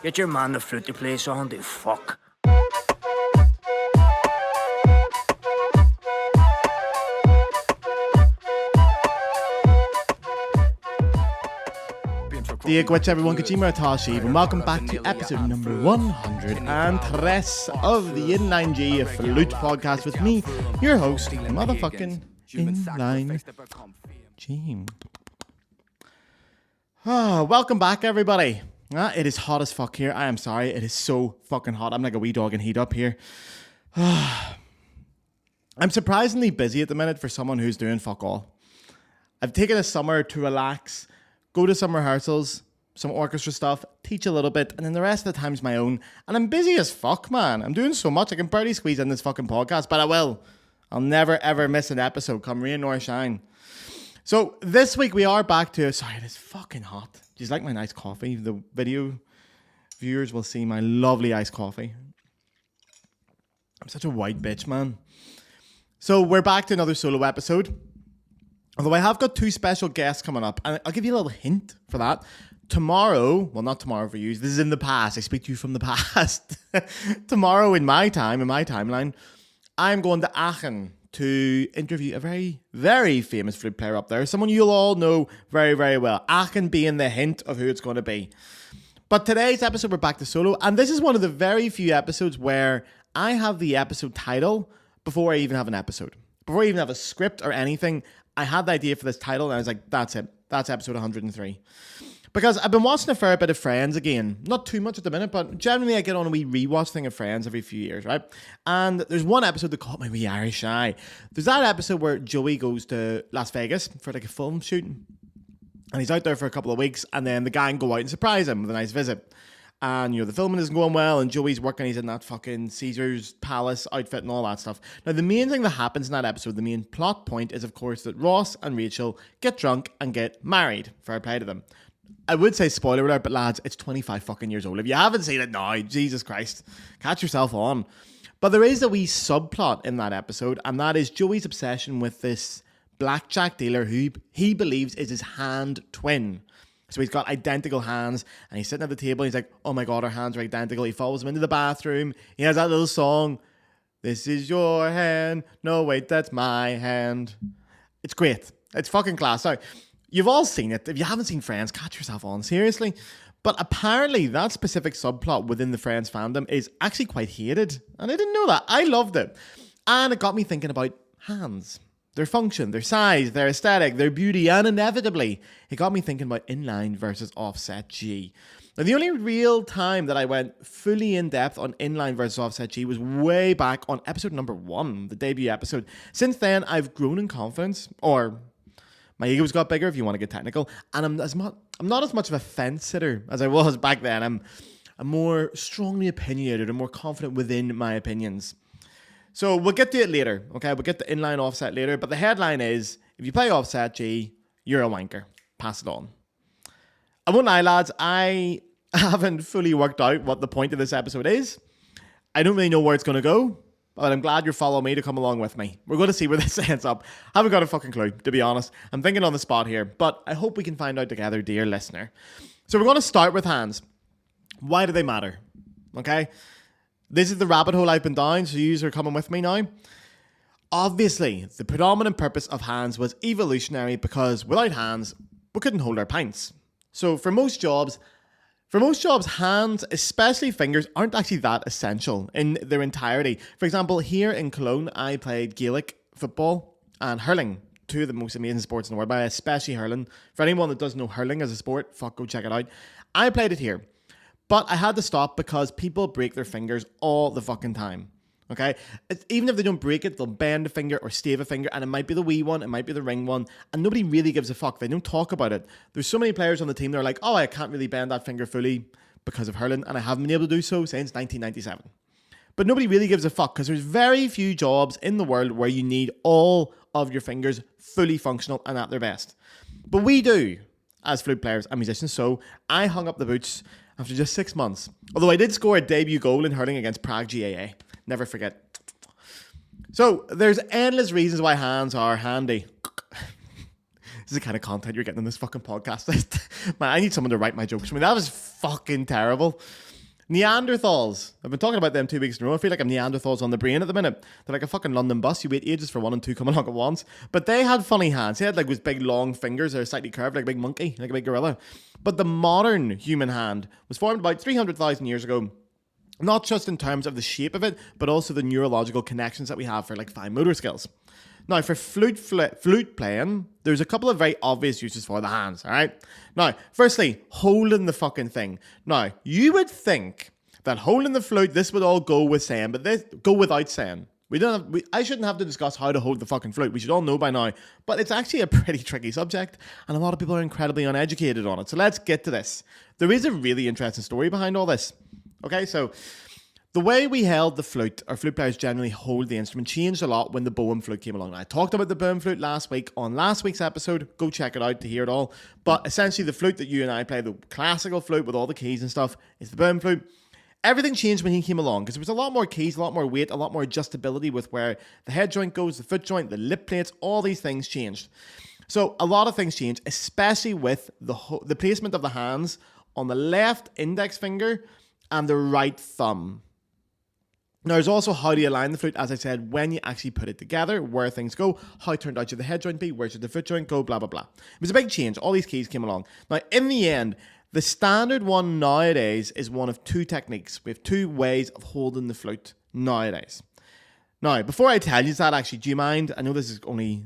Get your man the flute to play song, the fuck. Dear Gwitch, everyone, Kojima Atashi, and welcome back to episode number 103 of the Inline G, a Flute podcast with me, your host, motherfucking Inline G. Welcome back, everybody. It is hot as fuck here. I am sorry, it is so fucking hot. I'm like a wee dog in heat up here. I'm surprisingly busy at the minute for someone who's doing fuck all. I've taken a summer to relax, go to some rehearsals, some orchestra stuff, teach a little bit, and then the rest of the time's my own. And I'm busy as fuck, man. I'm doing so much. I can barely squeeze in this fucking podcast, but I will. I'll never, ever miss an episode, come rain nor shine. So this week we are back to... Sorry, it is fucking hot. Do you like my nice coffee? The video viewers will see my lovely iced coffee. I'm such a white bitch, man. So we're back to another solo episode. Although I have got two special guests coming up, and I'll give you a little hint for that. Tomorrow, well, not tomorrow for you, this is in the past. I speak to you from the past. Tomorrow in my timeline, I'm going to Aachen to interview a very, very famous flute player up there. Someone you'll all know very, very well. Aachen being the hint of who it's going to be. But today's episode, we're back to solo, and this is one of the very few episodes where I have the episode title before I even have an episode. Before I even have a script or anything, I had the idea for this title, and I was like, that's it. That's episode 103. Because I've been watching a fair bit of Friends again. Not too much at the minute, but generally I get on a wee rewatch thing of Friends every few years, right? And there's one episode that caught my wee Irish eye. There's that episode where Joey goes to Las Vegas for like a film shooting. And he's out there for a couple of weeks, and then the gang go out and surprise him with a nice visit. And, you know, the filming isn't going well, and Joey's working, he's in that fucking Caesar's Palace outfit and all that stuff. Now, the main thing that happens in that episode, the main plot point is, of course, that Ross and Rachel get drunk and get married. Fair play to them. I would say spoiler alert, but lads, it's 25 fucking years old. If you haven't seen it now, Jesus Christ, catch yourself on. But there is a wee subplot in that episode, and that is Joey's obsession with this blackjack dealer who he believes is his hand twin. So he's got identical hands, and he's sitting at the table, and he's like, oh my God, our hands are identical. He follows him into the bathroom. He has that little song, this is your hand. No, wait, that's my hand. It's great. It's fucking class. Sorry. You've all seen it. If you haven't seen Friends, catch yourself on, seriously. But apparently that specific subplot within the Friends fandom is actually quite hated. And I didn't know that. I loved it. And it got me thinking about hands. Their function, their size, their aesthetic, their beauty, and inevitably, it got me thinking about inline versus offset G. Now, the only real time that I went fully in depth on inline versus offset G was way back on episode number 1, the debut episode. Since then, I've grown in confidence, or my ego's got bigger if you want to get technical, and I'm not as much of a fence sitter as I was back then. I'm more strongly opinionated and more confident within my opinions. So we'll get to it later, okay? We'll get to inline offset later, but the headline is, if you play offset G, you're a wanker. Pass it on. I won't lie, lads, I haven't fully worked out what the point of this episode is. I don't really know where it's going to go, but I'm glad you're following me to come along with me. We're going to see where this ends up. I haven't got a fucking clue, to be honest. I'm thinking on the spot here, but I hope we can find out together, dear listener. So we're going to start with hands. Why do they matter? Okay? This is the rabbit hole I've been down, so you are coming with me now. Obviously, the predominant purpose of hands was evolutionary because without hands, we couldn't hold our pints. So for most jobs, hands, especially fingers, aren't actually that essential in their entirety. For example, here in Cologne, I played Gaelic football and hurling, two of the most amazing sports in the world, but especially hurling. For anyone that doesn't know hurling as a sport, fuck, go check it out. I played it here. But I had to stop because people break their fingers all the fucking time, okay? Even if they don't break it, they'll bend a finger or stave a finger, and it might be the wee one, it might be the ring one, and nobody really gives a fuck. They don't talk about it. There's so many players on the team that are like, oh, I can't really bend that finger fully because of hurling, and I haven't been able to do so since 1997. But nobody really gives a fuck because there's very few jobs in the world where you need all of your fingers fully functional and at their best. But we do, as flute players and musicians, so I hung up the boots after just 6 months. Although I did score a debut goal in hurling against Prague GAA. Never forget. So, there's endless reasons why hands are handy. This is the kind of content you're getting in this fucking podcast. Man, I need someone to write my jokes for me. That was fucking terrible. Neanderthals. I've been talking about them 2 weeks in a row. I feel like I'm Neanderthals on the brain at the minute. They're like a fucking London bus. You wait ages for 1 and 2 coming along at once. But they had funny hands. They had like those big long fingers that are slightly curved like a big monkey, like a big gorilla. But the modern human hand was formed about 300,000 years ago. Not just in terms of the shape of it, but also the neurological connections that we have for like fine motor skills. Now, for flute playing, there's a couple of very obvious uses for the hands, all right? Now, firstly, holding the fucking thing. Now, you would think that holding the flute, this would all go with saying, but this go without saying. I shouldn't have to discuss how to hold the fucking flute. We should all know by now. But it's actually a pretty tricky subject, and a lot of people are incredibly uneducated on it. So let's get to this. There is a really interesting story behind all this. Okay, so the way we held the flute, or flute players generally hold the instrument, changed a lot when the bow and flute came along. I talked about the bow and flute last week on last week's episode. Go check it out to hear it all. But essentially, the flute that you and I play, the classical flute with all the keys and stuff, is the bow and flute. Everything changed when he came along because there was a lot more keys, a lot more weight, a lot more adjustability with where the head joint goes, the foot joint, the lip plates, all these things changed. So a lot of things changed, especially with the placement of the hands on the left index finger and the right thumb. Now, there's also how do you align the flute, as I said, when you actually put it together, where things go, how turned out should the head joint be, where should the foot joint go, blah, blah, blah. It was a big change. All these keys came along. Now, in the end, the standard one nowadays is one of 2 techniques. We have 2 ways of holding the flute nowadays. Now, before I tell you that, actually, do you mind? I know this is only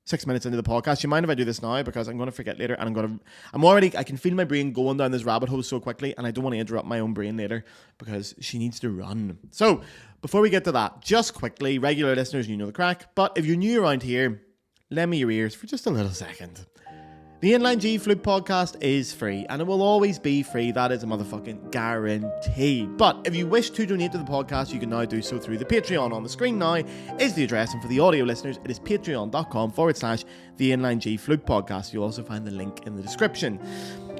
6 minutes into the podcast. Do you mind if I do this now? Because I'm going to forget later, and I can feel my brain going down this rabbit hole so quickly, and I don't want to interrupt my own brain later because she needs to run. So, before we get to that, just quickly, regular listeners, you know the crack, but if you're new around here, lend me your ears for just a little second. The Inline G Flute podcast is free, and it will always be free. That is a motherfucking guarantee. But if you wish to donate to the podcast, you can now do so through the Patreon. On the screen now is the address, and for the audio listeners, it is patreon.com/the Inline G Flute podcast. You'll also find the link in the description.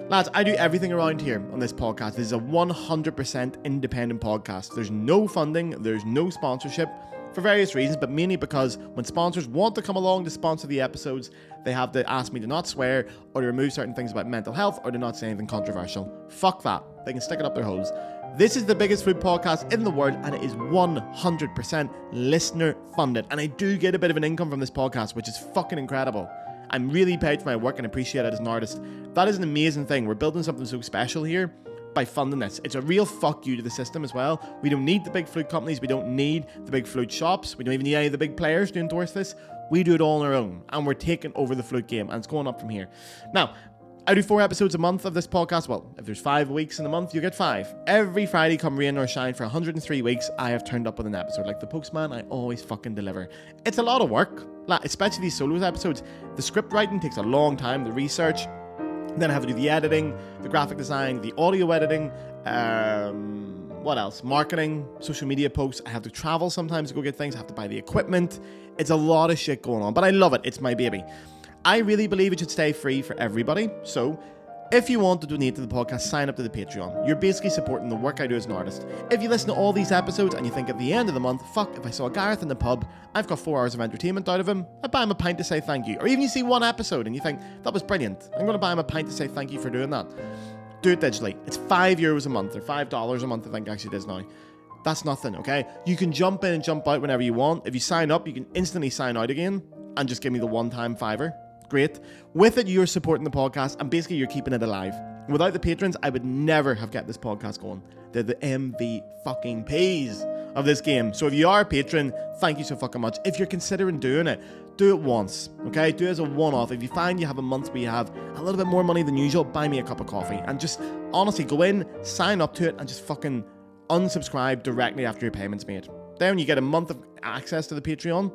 Lads, I do everything around here on this podcast. This is a 100% independent podcast. There's no funding, there's no sponsorship. For various reasons, but mainly because when sponsors want to come along to sponsor the episodes, they have to ask me to not swear or to remove certain things about mental health or to not say anything controversial. Fuck that. They can stick it up their holes. This is the biggest food podcast in the world, and it is 100% listener funded. And I do get a bit of an income from this podcast, which is fucking incredible. I'm really paid for my work and appreciate it as an artist. That is an amazing thing. We're building something so special here by funding this. It's a real fuck you to the system as well. We don't need the big flute companies. We don't need the big flute shops. We don't even need any of the big players to endorse this. We do it all on our own, and we're taking over the flute game, and it's going up from here. Now, I do 4 episodes a month of this podcast. Well, if there's 5 weeks in a month, you get 5. Every Friday, come rain or shine, for 103 weeks, I have turned up with an episode. Like the postman, I always fucking deliver. It's a lot of work, especially these solos episodes. The script writing takes a long time, the research. Then I have to do the editing, the graphic design, the audio editing, what else? Marketing, social media posts. I have to travel sometimes to go get things. I have to buy the equipment. It's a lot of shit going on, but I love it. It's my baby. I really believe it should stay free for everybody. So if you want to donate to the podcast, sign up to the Patreon. You're basically supporting the work I do as an artist. If you listen to all these episodes and you think at the end of the month, fuck, if I saw Gareth in the pub, I've got 4 hours of entertainment out of him, I buy him a pint to say thank you. Or even you see 1 episode and you think, that was brilliant, I'm going to buy him a pint to say thank you for doing that. Do it digitally. It's €5 a month, or $5 a month, I think actually it is now. That's nothing, okay? You can jump in and jump out whenever you want. If you sign up, you can instantly sign out again and just give me the one-time $5. Great. With it, you're supporting the podcast, and basically you're keeping it alive. Without the patrons, I would never have kept this podcast going. They're the MVPs of this game. So if you are a patron, thank you so fucking much. If you're considering doing it, do it once, okay? Do it as a one-off. If you find you have a month where you have a little bit more money than usual, buy me a cup of coffee. And just, honestly, go in, sign up to it, and just fucking unsubscribe directly after your payment's made. Then you get a month of access to the Patreon,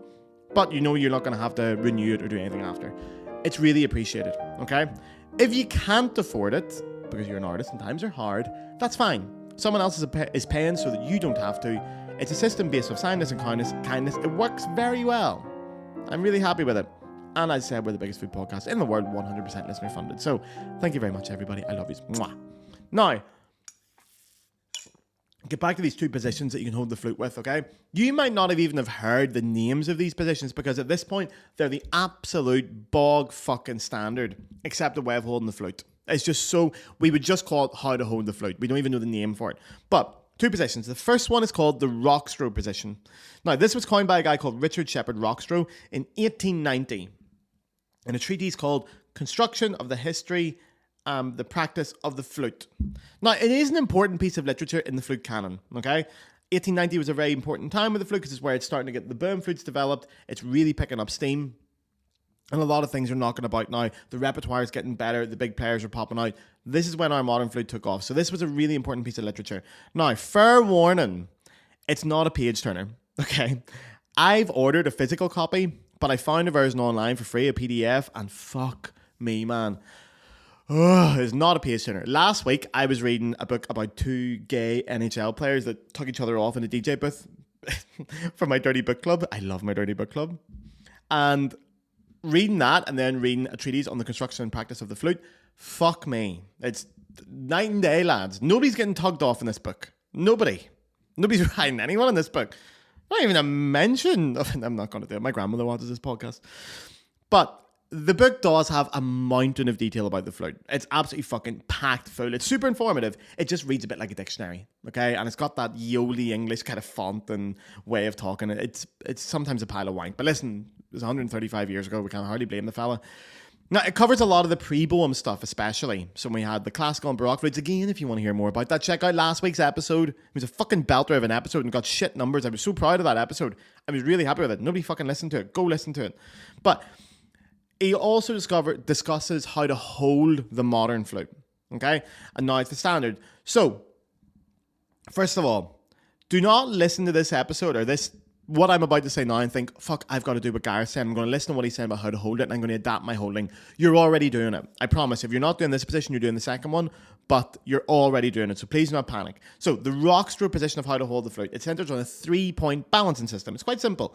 but you know you're not going to have to renew it or do anything after. It's really appreciated, okay? If you can't afford it, because you're an artist and times are hard, that's fine. Someone else is paying so that you don't have to. It's a system based off kindness and kindness. It works very well. I'm really happy with it. And as I said, we're the biggest food podcast in the world, 100% listener funded. So thank you very much, everybody. I love you. Mwah. Now, get back to these 2 positions that you can hold the flute with, okay? You might not have even have heard the names of these positions because at this point, they're the absolute bog fucking standard accepted way of holding the flute, It's just so, we would just call it how to hold the flute. We don't even know the name for it. But two positions. The first one is called the Rockstro position. Now, this was coined by a guy called Richard Shepard Rockstro in 1890 in a treatise called Construction of the History, the Practice of the Flute. Now, it is an important piece of literature in the flute canon, okay? 1890 was a very important time with the flute because it's where it's starting to get the boom flutes developed. It's really picking up steam. And a lot of things are knocking about now. The repertoire is getting better. The big players are popping out. This is when our modern flute took off. So this was a really important piece of literature. Now, fair warning, it's not a page turner, okay? I've ordered a physical copy, but I found a version online for free, a PDF, and fuck me, man. It's not a page turner. Last week, I was reading a book about two gay NHL players that took each other off in a DJ booth for my dirty book club. I love my dirty book club. And reading that and then reading a treatise on the construction and practice of the flute, fuck me. It's night and day, lads. Nobody's getting tugged off in this book. Nobody's riding anyone in this book. Not even a mention of, I'm not going to do it. My grandmother watches this podcast. But the book does have a mountain of detail about the flute. It's absolutely fucking packed full. It's super informative. It just reads a bit like a dictionary, okay? And it's got that yoli English kind of font and way of talking. It's sometimes a pile of wank. But listen, it was 135 years ago. We can't hardly blame the fella. Now, it covers a lot of the pre-Boehm stuff, especially. So we had the classical and Baroque flutes. Again, if you want to hear more about that, check out last week's episode. It was a fucking belter of an episode and got shit numbers. I was so proud of that episode. I was really happy with it. Nobody fucking listened to it. Go listen to it. But he also discusses how to hold the modern flute, okay? And now it's the standard. So, first of all, do not listen to this episode or what I'm about to say now and think, fuck, I've got to do what Gareth said. I'm going to listen to what he said about how to hold it and I'm going to adapt my holding. You're already doing it. I promise. If you're not doing this position, you're doing the second one, but you're already doing it. So please do not panic. So the Rockstro position of how to hold the flute, it centers on a 3-point balancing system. It's quite simple.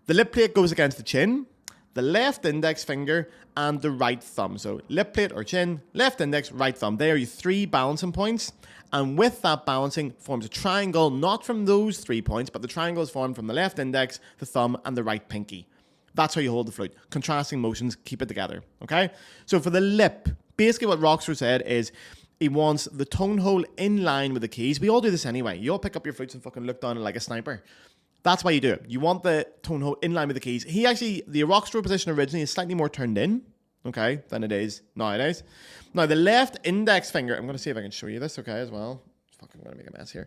The lip plate goes against the chin, the left index finger, and the right thumb. So lip plate or chin, left index, right thumb. They are your 3 balancing points. And with that balancing forms a triangle, not from those 3 points, but the triangle is formed from the left index, the thumb, and the right pinky. That's how you hold the flute. Contrasting motions, keep it together, okay? So for the lip, basically what Rockstro said is he wants the tone hole in line with the keys. We all do this anyway. You all pick up your flutes and fucking look down like a sniper. That's why you do it. You want the tone hole in line with the keys. The Rockstro position originally is slightly more turned in, okay, than it is nowadays. Now, the left index finger, I'm going to see if I can show you this, okay, as well. Fucking going to make a mess here.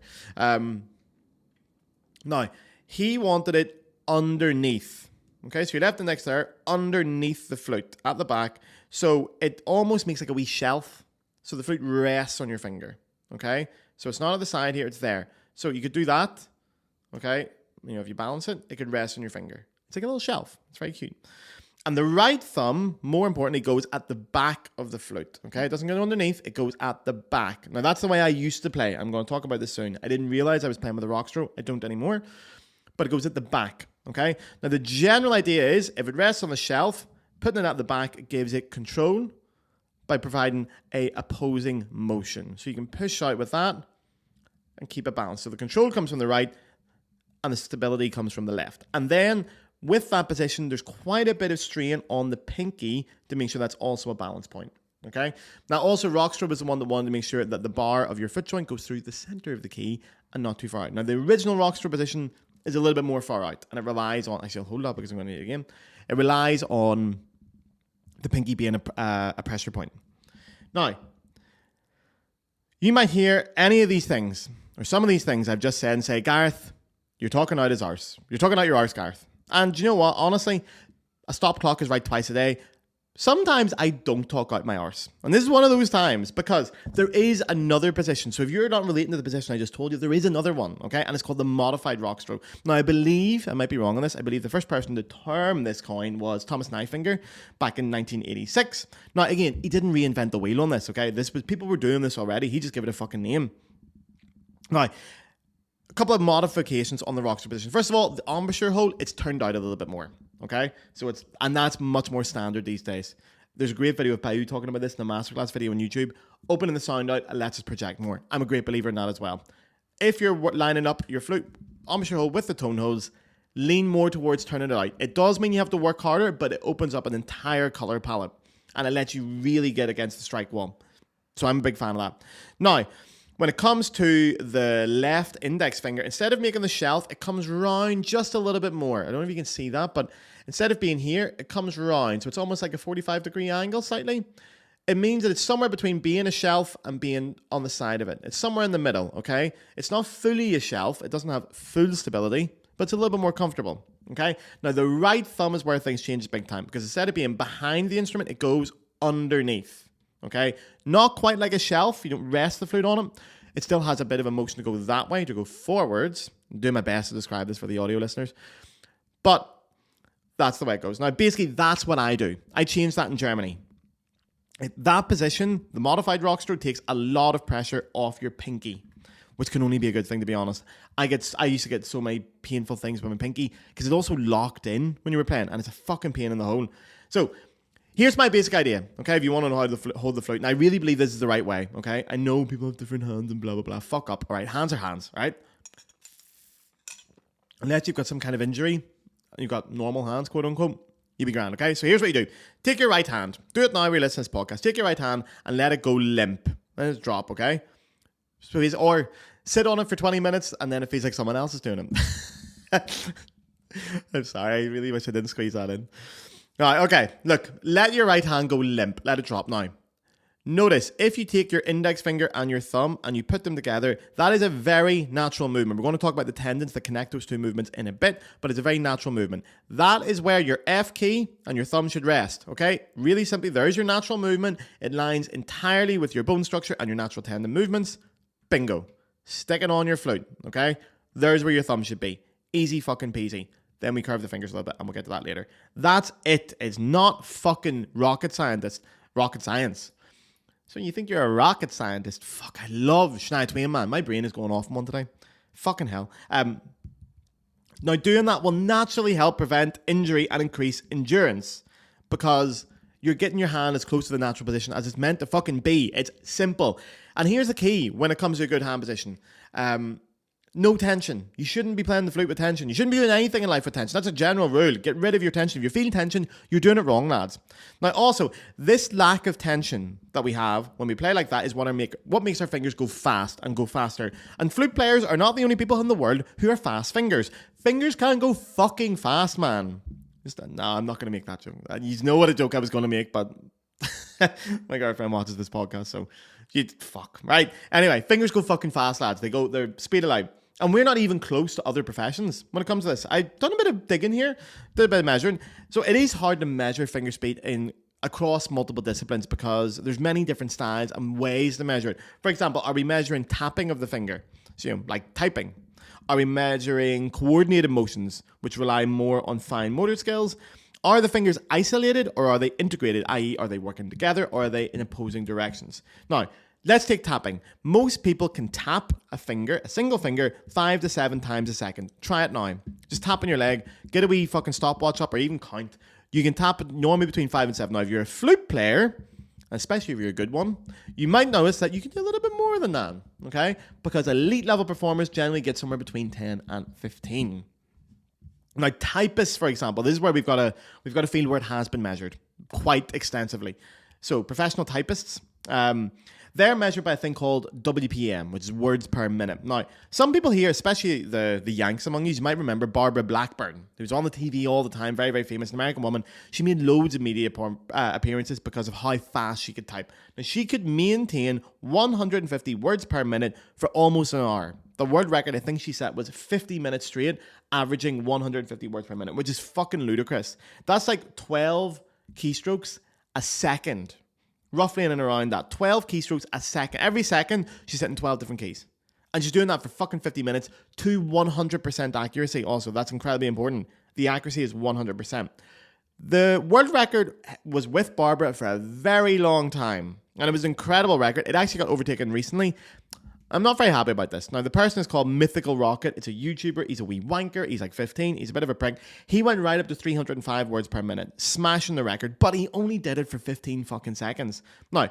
Now, he wanted it underneath, okay, so your left index there, underneath the flute, at the back, so it almost makes like a wee shelf, so the flute rests on your finger, okay, so it's not at the side here, it's there. So you could do that, okay. You know, if you balance it, it could rest on your finger. It's like a little shelf. It's very cute. And the right thumb, more importantly, goes at the back of the flute. Okay, it doesn't go underneath. It goes at the back. Now, that's the way I used to play. I'm going to talk about this soon. I didn't realize I was playing with a Rockstro. I don't anymore. But it goes at the back. Okay. Now, the general idea is if it rests on the shelf, putting it at the back gives it control by providing a opposing motion. So you can push out with that and keep it balanced. So the control comes from the right, and the stability comes from the left. And then with that position, there's quite a bit of strain on the pinky to make sure that's also a balance point. Okay. Now, also, Rockstro was the one that wanted to make sure that the bar of your foot joint goes through the center of the key and not too far out. Now, the original Rockstro position is a little bit more far out, and it relies on, actually, I'll hold it up because I'm going to need it again. It relies on the pinky being a pressure point. Now, you might hear any of these things, or some of these things I've just said and say, Gareth, you're talking out his arse. You're talking out your arse, Gareth. And you know what? Honestly, a stop clock is right twice a day. Sometimes I don't talk out my arse. And this is one of those times because there is another position. So if you're not relating to the position I just told you, there is another one, okay? And it's called the modified Rockstro. Now, I believe, I might be wrong on this, I believe the first person to term this coin was Thomas Knifinger back in 1986. Now, again, he didn't reinvent the wheel on this, okay? People were doing this already. He just gave it a fucking name. Now, a couple of modifications on the Rockstro position. First of all, the embouchure hole, it's turned out a little bit more, okay? So and that's much more standard these days. There's a great video of Payu talking about this in a masterclass video on YouTube. Opening the sound out, it lets us project more. I'm a great believer in that as well. If you're lining up your flute embouchure hole with the tone holes, lean more towards turning it out. It does mean you have to work harder, but it opens up an entire color palette and it lets you really get against the strike wall. So I'm a big fan of that. Now, when it comes to the left index finger, instead of making the shelf, it comes round just a little bit more. I don't know if you can see that, but instead of being here, it comes round. So it's almost like a 45-degree angle slightly. It means that it's somewhere between being a shelf and being on the side of it. It's somewhere in the middle, okay? It's not fully a shelf. It doesn't have full stability, but it's a little bit more comfortable, okay? Now, the right thumb is where things change big time, because instead of being behind the instrument, it goes underneath, okay? Not quite like a shelf. You don't rest the flute on it. It still has a bit of a motion to go that way, to go forwards. I'm doing my best to describe this for the audio listeners. But that's the way it goes. Now, basically, that's what I do. I changed that in Germany. That position, the modified Rockstro, takes a lot of pressure off your pinky, which can only be a good thing, to be honest. I used to get so many painful things with my pinky because it also locked in when you were playing, and it's a fucking pain in the hole. So here's my basic idea, okay, if you want to know how to hold the flute. And I really believe this is the right way, okay? I know people have different hands and blah, blah, blah. Fuck up, all right? Hands are hands, all right? Unless you've got some kind of injury, and you've got normal hands, quote unquote, you'll be grand, okay? So here's what you do. Take your right hand. Do it now while you're listening to this podcast. Take your right hand and let it go limp. Let it drop, okay? Or sit on it for 20 minutes and then it feels like someone else is doing it. I'm sorry. I really wish I didn't squeeze that in. All right, okay. Look, let your right hand go limp. Let it drop now. Notice, if you take your index finger and your thumb and you put them together, that is a very natural movement. We're going to talk about the tendons that connect those two movements in a bit, but it's a very natural movement. That is where your F key and your thumb should rest, okay? Really simply, there's your natural movement. It lines entirely with your bone structure and your natural tendon movements. Bingo. Stick it on your flute, okay? There's where your thumb should be. Easy fucking peasy. Then we curve the fingers a little bit, and we'll get to that later. That's it. It's not fucking rocket science. So you think you're a rocket scientist? Fuck, I love Shania Twain, man. My brain is going off on one today. Fucking hell. Now, doing that will naturally help prevent injury and increase endurance because you're getting your hand as close to the natural position as it's meant to fucking be. It's simple. And here's the key when it comes to a good hand position. No tension. You shouldn't be playing the flute with tension. You shouldn't be doing anything in life with tension. That's a general rule. Get rid of your tension. If you're feeling tension, you're doing it wrong, lads. Now, also, this lack of tension that we have when we play like that is what makes our fingers go fast and go faster. And flute players are not the only people in the world who are fast fingers. Fingers can go fucking fast, man. I'm not going to make that joke. You know what a joke I was going to make, but my girlfriend watches this podcast, so fuck. Right? Anyway, fingers go fucking fast, lads. They're speed of light. And we're not even close to other professions when it comes to this. I've done a bit of digging here, did a bit of measuring. So it is hard to measure finger speed across multiple disciplines because there's many different styles and ways to measure it. For example, are we measuring tapping of the finger? So, like typing. Are we measuring coordinated motions, which rely more on fine motor skills? Are the fingers isolated or are they integrated, i.e. are they working together or are they in opposing directions? Now, let's take tapping. Most people can tap a single finger, 5 to 7 times a second. Try it now. Just tap on your leg, get a wee fucking stopwatch up or even count. You can tap it normally between 5 and 7. Now, if you're a flute player, especially if you're a good one, you might notice that you can do a little bit more than that, okay? Because elite level performers generally get somewhere between 10 and 15. Now, typists, for example, this is where we've got a field where it has been measured quite extensively. So, professional typists, they're measured by a thing called WPM, which is words per minute. Now, some people here, especially the Yanks among you might remember Barbara Blackburn, who was on the TV all the time, very, very famous, an American woman. She made loads of media appearances because of how fast she could type. Now, she could maintain 150 words per minute for almost an hour. The world record, I think she set, was 50 minutes straight, averaging 150 words per minute, which is fucking ludicrous. That's like 12 keystrokes a second. Roughly in and around that. 12 keystrokes a second. Every second, she's hitting 12 different keys. And she's doing that for fucking 50 minutes to 100% accuracy also. That's incredibly important. The accuracy is 100%. The world record was with Barbara for a very long time. And it was an incredible record. It actually got overtaken recently. I'm not very happy about this. Now, the person is called Mythical Rocket. It's a YouTuber. He's a wee wanker. He's like 15. He's a bit of a prick. He went right up to 305 words per minute, smashing the record, but he only did it for 15 fucking seconds. Now,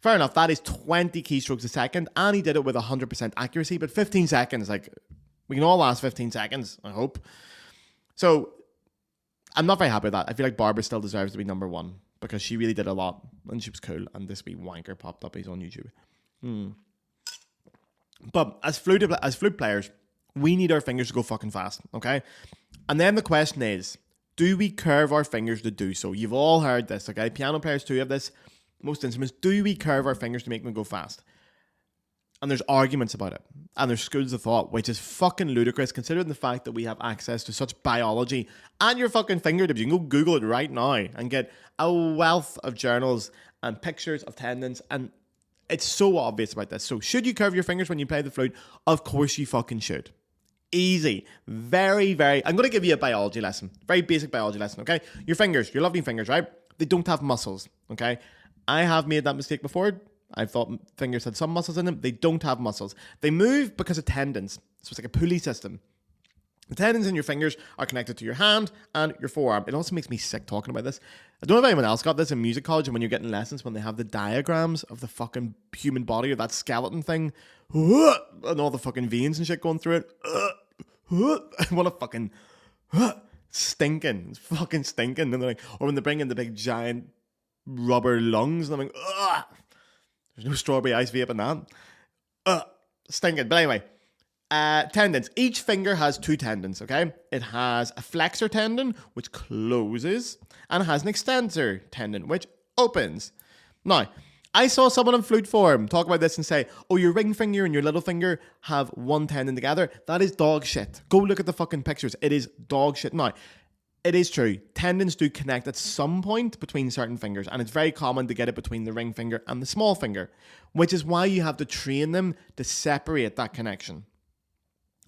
fair enough. That is 20 keystrokes a second, and he did it with 100% accuracy, but 15 seconds, like, we can all last 15 seconds, I hope. So, I'm not very happy with that. I feel like Barbara still deserves to be number one. because she really did a lot and she was cool. And this wee wanker popped up. He's on YouTube. But as flute players, we need our fingers to go fucking fast, okay? And then the question is, do we curve our fingers to do so? You've all heard this, okay? Piano players too have this. Most instruments, do we curve our fingers to make them go fast? And there's arguments about it. And there's schools of thought, which is fucking ludicrous, considering the fact that we have access to such biology at your fucking fingertips. You can go Google it right now and get a wealth of journals and pictures of tendons. And it's so obvious about this. So should you curve your fingers when you play the flute? Of course you fucking should. Easy. Very, very... I'm going to give you a biology lesson. Very basic biology lesson, okay? Your fingers, your lovely fingers, right? They don't have muscles, okay? I have made that mistake before. I thought fingers had some muscles in them. They don't have muscles. They move because of tendons. So it's like a pulley system. The tendons in your fingers are connected to your hand and your forearm. It also makes me sick talking about this. I don't know if anyone else got this in music college, and when you're getting lessons, when they have the diagrams of the fucking human body or that skeleton thing, and all the fucking veins and shit going through it. I want to fucking stinking. It's fucking stinking. And they're like, or when they bring in the big giant rubber lungs, and I'm like, ugh. There's no strawberry ice vape in that. Stinking. But anyway, tendons. Each finger has two tendons, okay? It has a flexor tendon, which closes, and it has an extensor tendon, which opens. Now, I saw someone on Flute Forum talk about this and say, oh, your ring finger and your little finger have one tendon together. That is dog shit. Go look at the fucking pictures. It is dog shit. Now, it is true. Tendons do connect at some point between certain fingers, and it's very common to get it between the ring finger and the small finger, which is why you have to train them to separate that connection.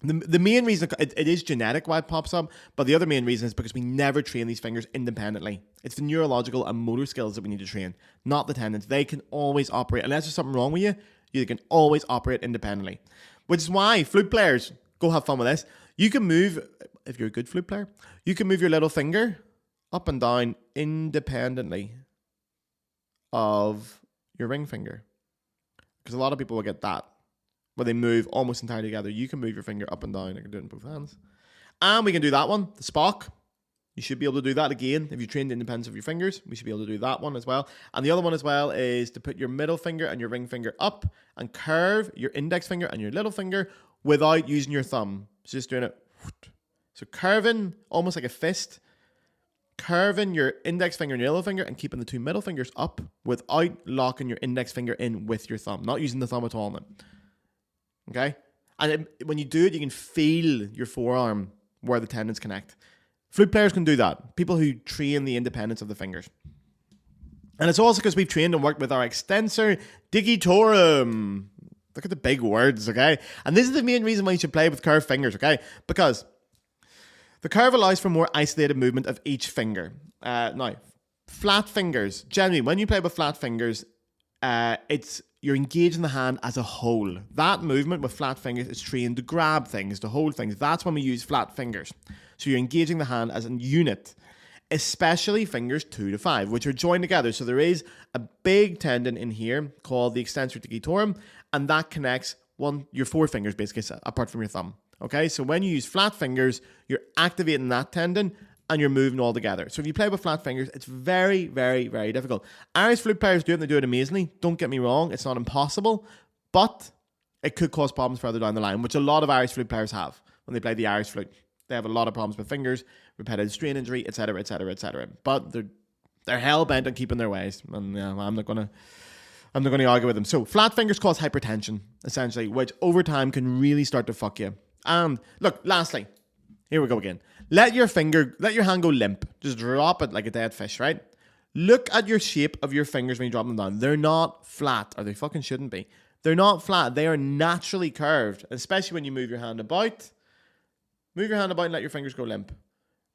The main reason, it is genetic why it pops up, but the other main reason is because we never train these fingers independently. It's the neurological and motor skills that we need to train, not the tendons. They can always operate. Unless there's something wrong with you, you can always operate independently. Which is why flute players, go have fun with this. You can move, if you're a good flute player, you can move your little finger up and down independently of your ring finger. Because a lot of people will get that, where they move almost entirely together. You can move your finger up and down. I can do it in both hands. And we can do that one, the Spock. You should be able to do that again. If you train the independence of your fingers, we should be able to do that one as well. And the other one as well is to put your middle finger and your ring finger up and curve your index finger and your little finger without using your thumb. So just doing it. So curving, almost like a fist. Curving your index finger and your little finger and keeping the two middle fingers up without locking your index finger in with your thumb. Not using the thumb at all in it. Okay? And when you do it, you can feel your forearm where the tendons connect. Flute players can do that. People who train the independence of the fingers. And it's also because we've trained and worked with our extensor digitorum. Look at the big words, okay? And this is the main reason why you should play with curved fingers, okay? Because the curve allows for more isolated movement of each finger. Now, flat fingers. Generally, when you play with flat fingers, you're engaging the hand as a whole. That movement with flat fingers is trained to grab things, to hold things. That's when we use flat fingers. So you're engaging the hand as a unit, especially fingers 2 to 5, which are joined together. So there is a big tendon in here called the extensor digitorum, and that connects your 4 fingers, basically, apart from your thumb. Okay, so when you use flat fingers, you're activating that tendon and you're moving all together. So if you play with flat fingers, it's very, very, very difficult. Irish flute players do it, and they do it amazingly. Don't get me wrong, it's not impossible, but it could cause problems further down the line, which a lot of Irish flute players have when they play the Irish flute. They have a lot of problems with fingers, repetitive strain injury, etc., etc., etc. But they're hell bent on keeping their ways, and I'm not gonna argue with them. So flat fingers cause hypertension, essentially, which over time can really start to fuck you. And look, lastly, here we go again. Let your hand go limp. Just drop it like a dead fish, right? Look at your shape of your fingers when you drop them down. They're not flat, or they fucking shouldn't be. They're not flat. They are naturally curved, especially when you move your hand about. Move your hand about and let your fingers go limp.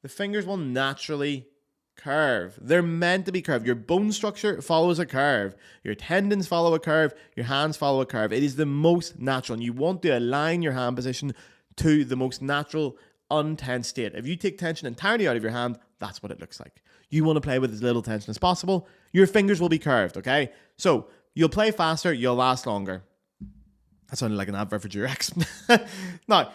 The fingers will naturally curve. They're meant to be curved. Your bone structure follows a curve. Your tendons follow a curve. Your hands follow a curve. It is the most natural, and you want to align your hand position to the most natural, untense state. If you take tension entirely out of your hand, that's what it looks like. You want to play with as little tension as possible. Your fingers will be curved, okay? So you'll play faster, you'll last longer. That sounded like an advert for Durex. Now,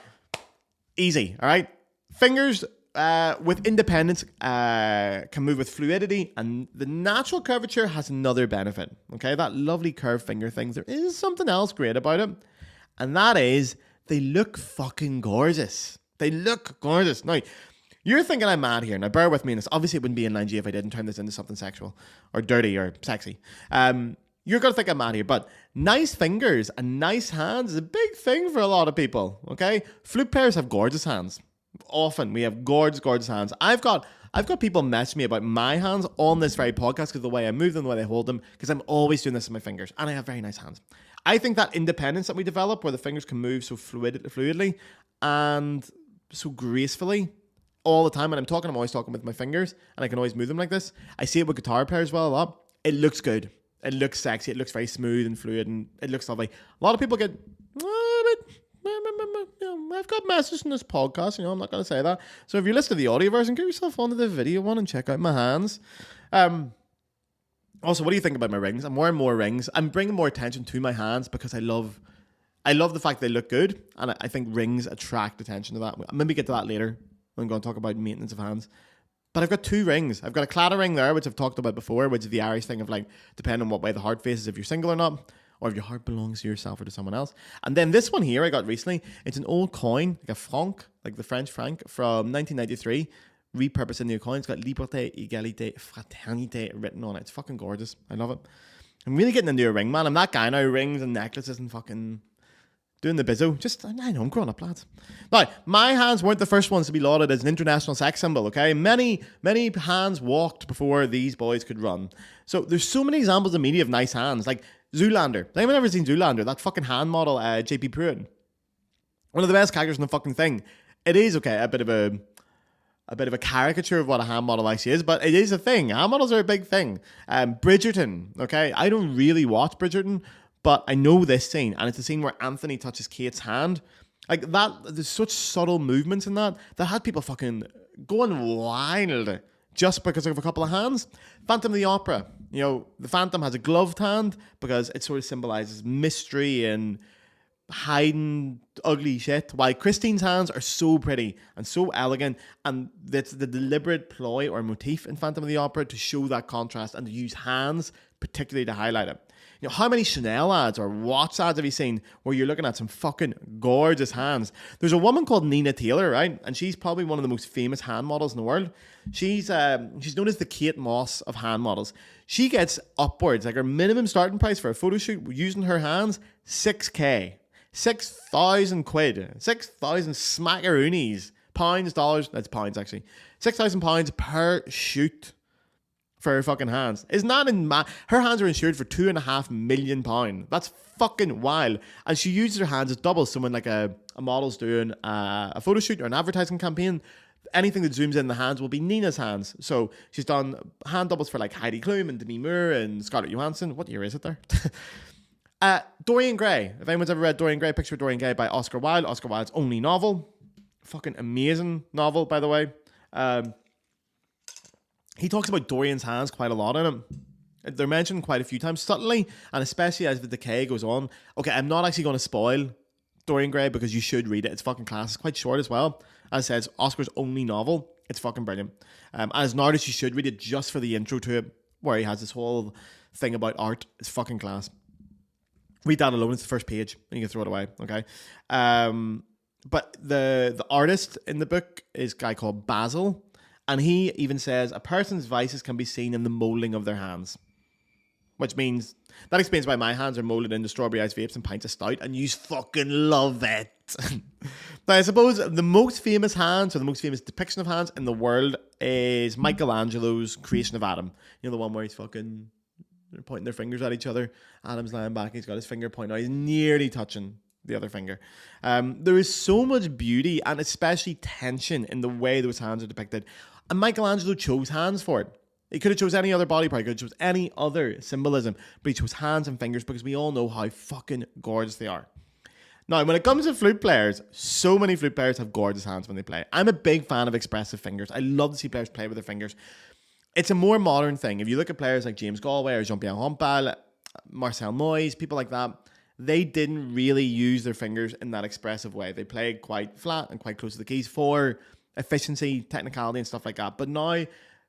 easy, all right? Fingers with independence, can move with fluidity, and the natural curvature has another benefit. Okay, that lovely curved finger thing. There is something else great about it, and that is they look fucking gorgeous. They look gorgeous. Now, you're thinking I'm mad here. Now, bear with me in this. Obviously, it wouldn't be Inline G if I didn't turn this into something sexual or dirty or sexy. You're going to think I'm mad here, but nice fingers and nice hands is a big thing for a lot of people, okay? Flute players have gorgeous hands. Often we have gorgeous hands. I've got people mess me about my hands on this very podcast because of the way I move them, the way I hold them, because I'm always doing this with my fingers, and I have very nice hands. I think that independence that we develop, where the fingers can move so fluidly and so gracefully all the time, and I'm always talking with my fingers, and I can always move them like this. I see it with guitar players well a lot. It looks good. It looks sexy. It looks very smooth and fluid, and it looks lovely. A lot of people get, I've got messages in this podcast, I'm not going to say that. So if you listen to the audio version, get yourself onto the video one and check out my hands. Also, what do you think about my rings? I'm wearing more rings. I'm bringing more attention to my hands because I love the fact they look good, and I think rings attract attention to that. I'll maybe get to that later. I'm going to talk about maintenance of hands. But I've got 2 rings. I've got a clatter ring there, which I've talked about before, which is the Irish thing of like, depending on what way the heart faces, if you're single or not, or if your heart belongs to yourself or to someone else. And then this one here I got recently, it's an old coin, like a franc, like the French franc from 1993, repurposed in the coin. It's got Liberté, Égalité, Fraternité written on it. It's fucking gorgeous. I love it. I'm really getting into a ring, man. I'm that guy now, rings and necklaces and fucking doing the bizzo. I know, I'm growing up, lads. Now, my hands weren't the first ones to be lauded as an international sex symbol, okay? Many hands walked before these boys could run. So there's so many examples in media of nice hands, like Zoolander. Anyone ever seen Zoolander? That fucking hand model, JP Pruitt. One of the best characters in the fucking thing. It is, okay, a bit of a caricature of what a hand model actually is, but it is a thing. Hand models are a big thing. Bridgerton, okay? I don't really watch Bridgerton, but I know this scene, and it's the scene where Anthony touches Kate's hand. Like that, there's such subtle movements in that had people fucking going wild just because of a couple of hands. Phantom of the Opera. The Phantom has a gloved hand because it sort of symbolizes mystery and hiding ugly shit. While Christine's hands are so pretty and so elegant, and that's the deliberate ploy or motif in Phantom of the Opera to show that contrast and to use hands particularly to highlight it. How many Chanel ads or watch ads have you seen where you're looking at some fucking gorgeous hands? There's a woman called Nina Taylor, right? And she's probably one of the most famous hand models in the world. She's known as the Kate Moss of hand models. She gets upwards, like her minimum starting price for a photo shoot using her hands, 6K. 6,000 quid. 6,000 smackaroonies. Pounds, dollars, that's pounds actually. £6,000 per shoot for her fucking hands. Isn't that her hands are insured for £2.5 million. That's fucking wild. And she uses her hands as doubles. So when like a model's doing a photo shoot or an advertising campaign, anything that zooms in the hands will be Nina's hands. So she's done hand doubles for like Heidi Klum and Demi Moore and Scarlett Johansson. What year is it there? Dorian Gray. If anyone's ever read Dorian Gray, Picture of Dorian Gray by Oscar Wilde. Oscar Wilde's only novel. Fucking amazing novel, by the way. He talks about Dorian's hands quite a lot in it. They're mentioned quite a few times subtly, and especially as the decay goes on. Okay, I'm not actually going to spoil Dorian Gray because you should read it. It's fucking class. It's quite short as well. As I said, it's Oscar's only novel. It's fucking brilliant. As an artist, you should read it just for the intro to it, where he has this whole thing about art. It's fucking class. Read that alone. It's the first page, and you can throw it away. Okay. But the artist in the book is a guy called Basil. And he even says a person's vices can be seen in the molding of their hands. Which means, that explains why my hands are molded into strawberry ice vapes and pints of stout, and you fucking love it. Now, I suppose the most famous hands, or the most famous depiction of hands in the world is Michelangelo's Creation of Adam. The one where he's fucking pointing their fingers at each other. Adam's lying back, he's got his finger pointing out, he's nearly touching the other finger. There is so much beauty and especially tension in the way those hands are depicted. And Michelangelo chose hands for it. He could have chose any other body part, he could have chose any other symbolism, but he chose hands and fingers because we all know how fucking gorgeous they are. Now, when it comes to flute players, so many flute players have gorgeous hands when they play. I'm a big fan of expressive fingers. I love to see players play with their fingers. It's a more modern thing. If you look at players like James Galway or Jean-Pierre Rampal, Marcel Moyes, people like that, they didn't really use their fingers in that expressive way. They played quite flat and quite close to the keys for efficiency, technicality, and stuff like that. But now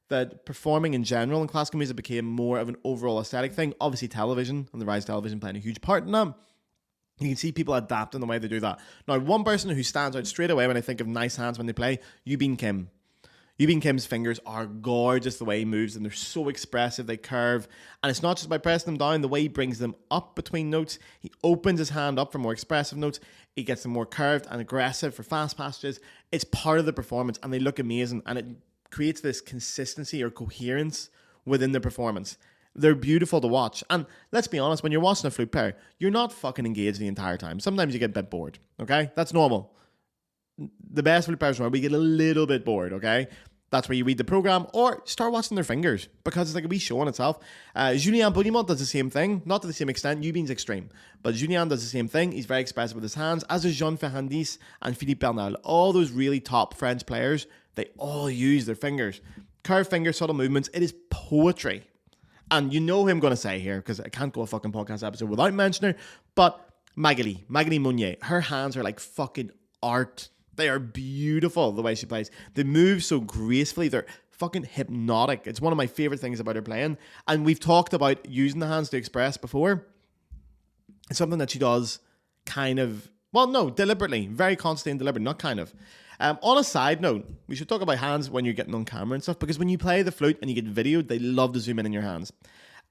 that performing in general in classical music became more of an overall aesthetic thing, obviously television and the rise of television playing a huge part in that. You can see people adapting the way they do that. Now, one person who stands out straight away when I think of nice hands when they play, Ruben Kim. Ruben Kim's fingers are gorgeous the way he moves, and they're so expressive, they curve. And it's not just by pressing them down, the way he brings them up between notes. He opens his hand up for more expressive notes. He gets them more curved and aggressive for fast passages. It's part of the performance, and they look amazing. And it creates this consistency or coherence within the performance. They're beautiful to watch. And let's be honest, when you're watching a flute player, you're not fucking engaged the entire time. Sometimes you get a bit bored, okay? That's normal. The best flute players, we get a little bit bored, okay? That's where you read the program or start watching their fingers because it's like a wee show in itself. Julien Baudimont does the same thing, not to the same extent. Ubin's extreme, but Julien does the same thing. He's very expressive with his hands, as is Jean Ferrandis and Philippe Bernal. All those really top French players, they all use their fingers. Curved fingers, subtle movements. It is poetry. And you know who I'm going to say here because I can't go a fucking podcast episode without mentioning her, but Magali Monnier. Her hands are like fucking art. They are beautiful the way she plays. They move so gracefully. They're fucking hypnotic. It's one of my favorite things about her playing. And we've talked about using the hands to express before. It's something that she does deliberately. Very constantly and deliberate, not kind of. On a side note, we should talk about hands when you're getting on camera and stuff, because when you play the flute and you get videoed, they love to zoom in your hands.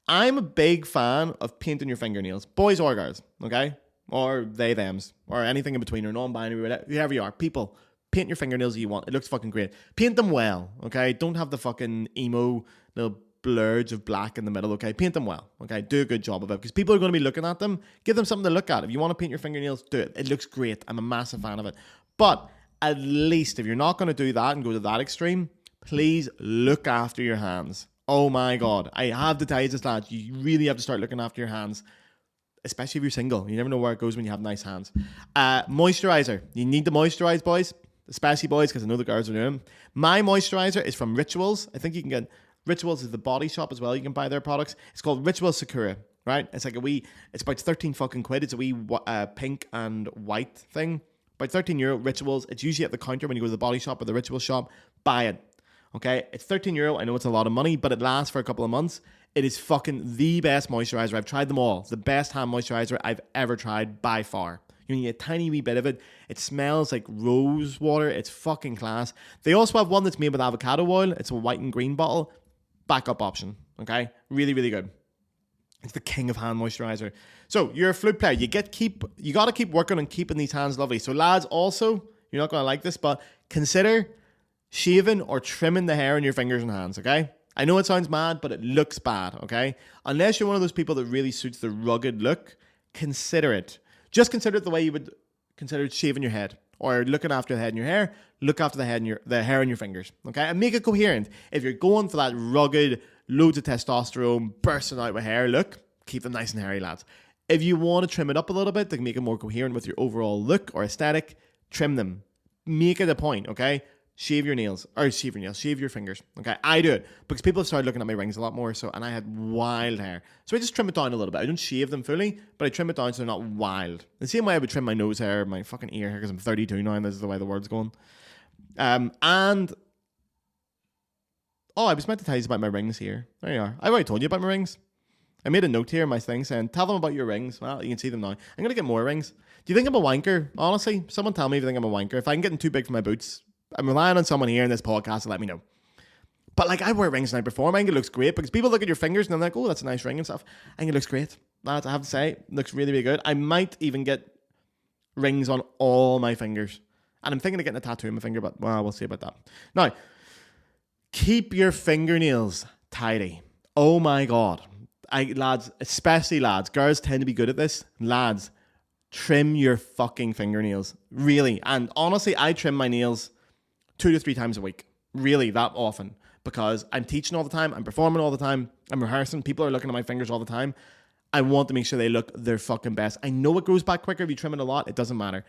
I'm a big fan of painting your fingernails, boys or girls, okay? Or they, thems, or anything in between, or non-binary, whoever you are. People, paint your fingernails if you want. It looks fucking great. Paint them well, okay? Don't have the fucking emo little blurge of black in the middle, okay? Paint them well, okay? Do a good job of it, because people are going to be looking at them. Give them something to look at. If you want to paint your fingernails, do it. It looks great. I'm a massive fan of it. But at least, if you're not going to do that and go to that extreme, please look after your hands. Oh my God. I have to tell you this, lads. You really have to start looking after your hands. Especially if you're single. You never know where it goes when you have nice hands. Moisturizer. You need to moisturize, boys. Especially boys, because I know the girls are doing. My moisturizer is from Rituals. I think you can get... Rituals is the body shop as well. You can buy their products. It's called Rituals Sakura, right? It's like it's about 13 fucking quid. It's a wee pink and white thing. About 13 euro, Rituals. It's usually at the counter when you go to the body shop or the Rituals shop. Buy it. Okay? It's 13 euro. I know it's a lot of money, but it lasts for a couple of months. It is fucking the best moisturizer. I've tried them all. It's the best hand moisturizer I've ever tried by far. You need a tiny wee bit of it. It smells like rose water. It's fucking class. They also have one that's made with avocado oil. It's a white and green bottle. Backup option. Okay? Really, really good. It's the king of hand moisturizer. So you're a flute player. You got to keep working on keeping these hands lovely. So lads, also, you're not going to like this, but consider shaving or trimming the hair on your fingers and hands, okay? I know it sounds mad, but it looks bad, okay? Unless you're one of those people that really suits the rugged look, consider it. Just consider it the way you would consider shaving your head or looking after the head and your hair. Look after the hair and your fingers, okay? And make it coherent. If you're going for that rugged, loads of testosterone, bursting out with hair look, keep them nice and hairy, lads. If you want to trim it up a little bit to make it more coherent with your overall look or aesthetic, trim them. Make it a point, okay? Shave your fingers. Okay, I do it because people have started looking at my rings a lot more. And I had wild hair, so I just trim it down a little bit. I don't shave them fully, but I trim it down so they're not wild. The same way I would trim my nose hair, my fucking ear hair, because I'm 32 now and this is the way the world's going. I was meant to tell you about my rings here. There you are. I've already told you about my rings. I made a note here in my thing saying, tell them about your rings. Well, you can see them now. I'm going to get more rings. Do you think I'm a wanker? Honestly, someone tell me if you think I'm a wanker. If I'm getting too big for my boots, I'm relying on someone here in this podcast to let me know. But like, I wear rings the night before. I think it looks great because people look at your fingers and they're like, oh, that's a nice ring and stuff. I think it looks great. Lads, I have to say, it looks really, really good. I might even get rings on all my fingers. And I'm thinking of getting a tattoo on my finger, but well, we'll see about that. Now, keep your fingernails tidy. Oh my God. Lads, especially lads, girls tend to be good at this. Lads, trim your fucking fingernails. Really. And honestly, I trim my nails 2 to 3 times a week. Really, that often. Because I'm teaching all the time, I'm performing all the time, I'm rehearsing, people are looking at my fingers all the time. I want to make sure they look their fucking best. I know it grows back quicker if you trim it a lot, it doesn't matter.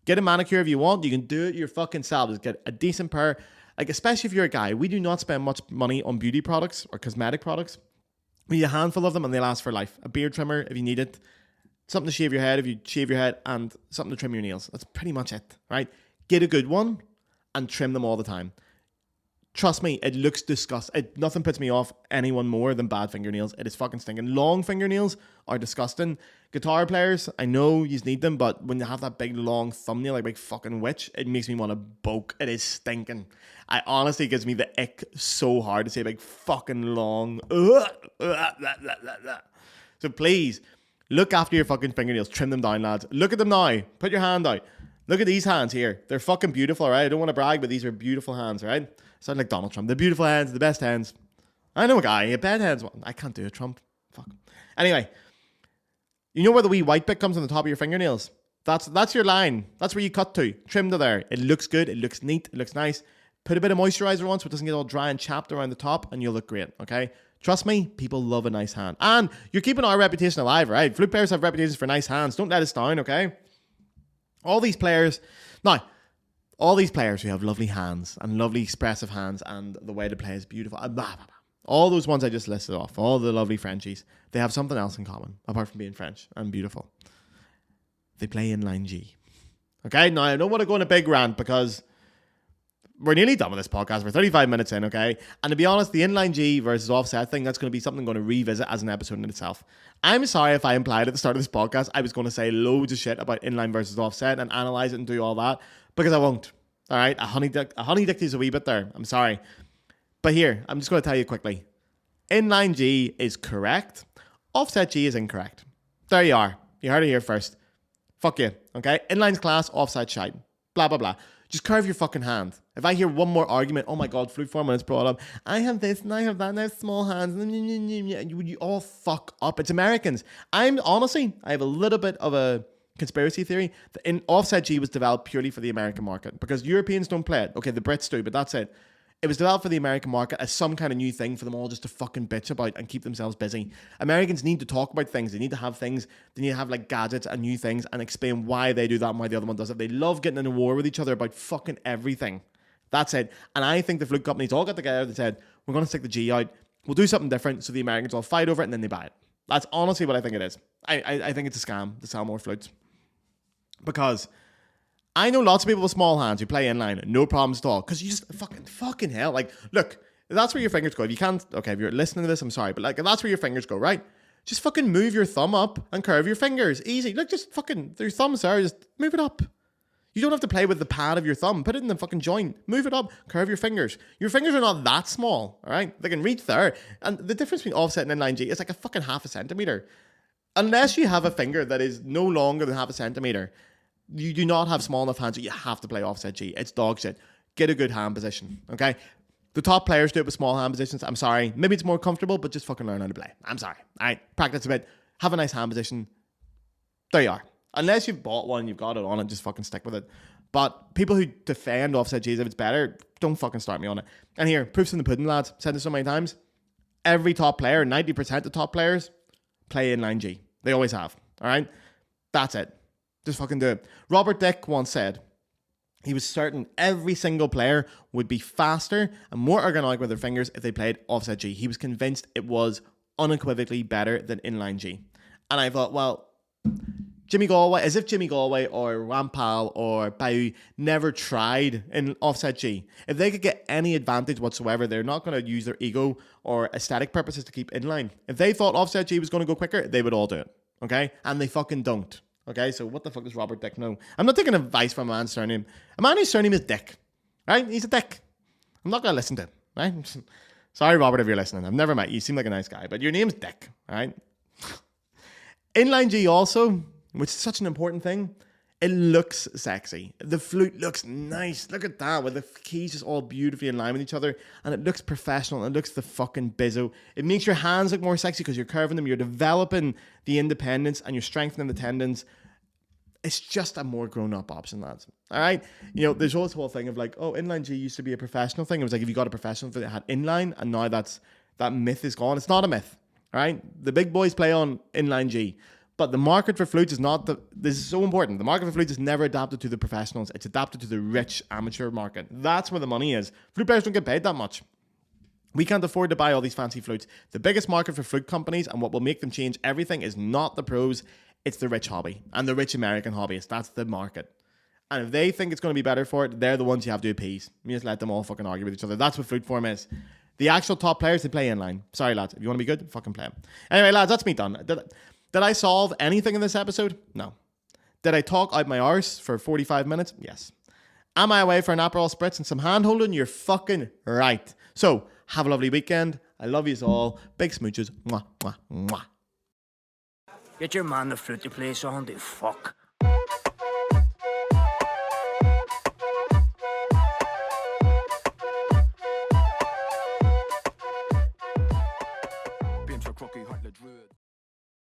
Get a manicure if you want, you can do it your fucking selves. Get a decent pair. Like, especially if you're a guy, we do not spend much money on beauty products or cosmetic products. We need a handful of them and they last for life. A beard trimmer if you need it. Something to shave your head if you shave your head, and something to trim your nails. That's pretty much it, right? Get a good one and trim them all the time. Trust me, it looks disgusting. Nothing puts me off anyone more than bad fingernails. It is fucking stinking. Long fingernails are disgusting. Guitar players, I know you need them, but when you have that big long thumbnail, like big fucking witch, it makes me want to boke. It is stinking. I honestly gives me the ick so hard to say big fucking long. So please, look after your fucking fingernails. Trim them down, lads. Look at them now. Put your hand out. Look at these hands here. They're fucking beautiful, right? I don't want to brag, but these are beautiful hands, right? Sound like Donald Trump. The beautiful hands, the best hands. I know a guy, a bad hands. I can't do it, Trump. Fuck. Anyway, you know where the wee white bit comes on the top of your fingernails? That's your line. That's where you cut to. Trim to there. It looks good. It looks neat. It looks nice. Put a bit of moisturizer on so it doesn't get all dry and chapped around the top, and you'll look great, okay? Trust me, people love a nice hand. And you're keeping our reputation alive, right? Flute players have reputations for nice hands. Don't let us down, okay? All these players who have lovely hands and lovely expressive hands and the way to play is beautiful. All those ones I just listed off, all the lovely Frenchies, they have something else in common, apart from being French and beautiful. They play Inline G. Okay, now I don't want to go on a big rant because we're nearly done with this podcast. We're 35 minutes in, okay? And to be honest, the Inline G versus offset thing, that's going to be something I'm going to revisit as an episode in itself. I'm sorry if I implied at the start of this podcast I was going to say loads of shit about inline versus offset and analyze it and do all that, because I won't. All right? A honey dick is a wee bit there. I'm sorry. But here, I'm just going to tell you quickly. Inline G is correct. Offset G is incorrect. There you are. You heard it here first. Fuck you, okay? Inline's class, offset shite. Blah, blah, blah. Just curve your fucking hand. If I hear one more argument, oh my God, flute form when it's brought up, I have this and I have that and I have small hands, and you all fuck up. It's Americans. I have a little bit of a conspiracy theory that in offset G was developed purely for the American market because Europeans don't play it. Okay, the Brits do, but that's it. It was developed for the American market as some kind of new thing for them all just to fucking bitch about and keep themselves busy. Americans need to talk about things. They need to have things. They need to have like gadgets and new things and explain why they do that and why the other one does it. They love getting in a war with each other about fucking everything. That's it. And I think the flute companies all got together and said, we're going to stick the G out. We'll do something different so the Americans all fight over it and then they buy it. That's honestly what I think it is. I think it's a scam to sell more flutes. Because I know lots of people with small hands who play inline, no problems at all. Because you just fucking hell. Like, look, that's where your fingers go. If you can't, okay, if you're listening to this, I'm sorry. But like, if that's where your fingers go, right? Just fucking move your thumb up and curve your fingers. Easy. Look, just fucking, your thumbs there, just move it up. You don't have to play with the pad of your thumb. Put it in the fucking joint. Move it up. Curve your fingers. Your fingers are not that small, all right? They can reach there. And the difference between offset and inline G is like a fucking half a centimeter. Unless you have a finger that is no longer than half a centimeter, you do not have small enough hands that you have to play offset G. It's dog shit. Get a good hand position, okay? The top players do it with small hand positions. I'm sorry. Maybe it's more comfortable, but just fucking learn how to play. I'm sorry. All right, practice a bit. Have a nice hand position. There you are. Unless you've bought one and you've got it on it, just fucking stick with it. But people who defend offset G's if it's better, don't fucking start me on it. And here, proofs in the pudding, lads. Said this so many times. Every top player, 90% of top players, play inline G. They always have. All right? That's it. Just fucking do it. Robert Dick once said he was certain every single player would be faster and more ergonomic with their fingers if they played offset G. He was convinced it was unequivocally better than inline G. And I thought, well, Jimmy Galway, as if Jimmy Galway or Rampal or Bayou never tried in offset G. If they could get any advantage whatsoever, they're not going to use their ego or aesthetic purposes to keep inline. If they thought offset G was going to go quicker, they would all do it. Okay? And they fucking don't. Okay? So what the fuck does Robert Dick know? I'm not taking advice from a man's surname. A man whose surname is Dick. Right? He's a dick. I'm not going to listen to him. Right? Sorry, Robert, if you're listening. I've never met you. You seem like a nice guy. But your name's Dick. Right? Inline G also, which is such an important thing, it looks sexy. The flute looks nice. Look at that, with the keys just all beautifully in line with each other. And it looks professional. It looks the fucking bizzo. It makes your hands look more sexy because you're curving them. You're developing the independence and you're strengthening the tendons. It's just a more grown-up option, lads. All right? You know, there's always this whole thing of like, oh, inline G used to be a professional thing. It was like if you got a professional that had inline, and now that myth is gone. It's not a myth. All right? The big boys play on inline G. But the market for flutes is not this is so important. The market for flutes is never adapted to the professionals. It's adapted to the rich amateur market. That's where the money is. Flute players don't get paid that much. We can't afford to buy all these fancy flutes. The biggest market for flute companies and what will make them change everything is not the pros. It's the rich hobby and the rich American hobbyists. That's the market. And if they think it's going to be better for it, they're the ones you have to appease. You just let them all fucking argue with each other. That's what flute form is. The actual top players, they play inline. Sorry, lads. If you want to be good, fucking play them. Anyway, lads, that's me done. Did I solve anything in this episode? No. Did I talk out my arse for 45 minutes? Yes. Am I away for an Aperol Spritz and some hand holding? You're fucking right. So, have a lovely weekend. I love you all. Big smooches. Mwah, mwah, mwah. Get your man the flute to play, son. The fuck.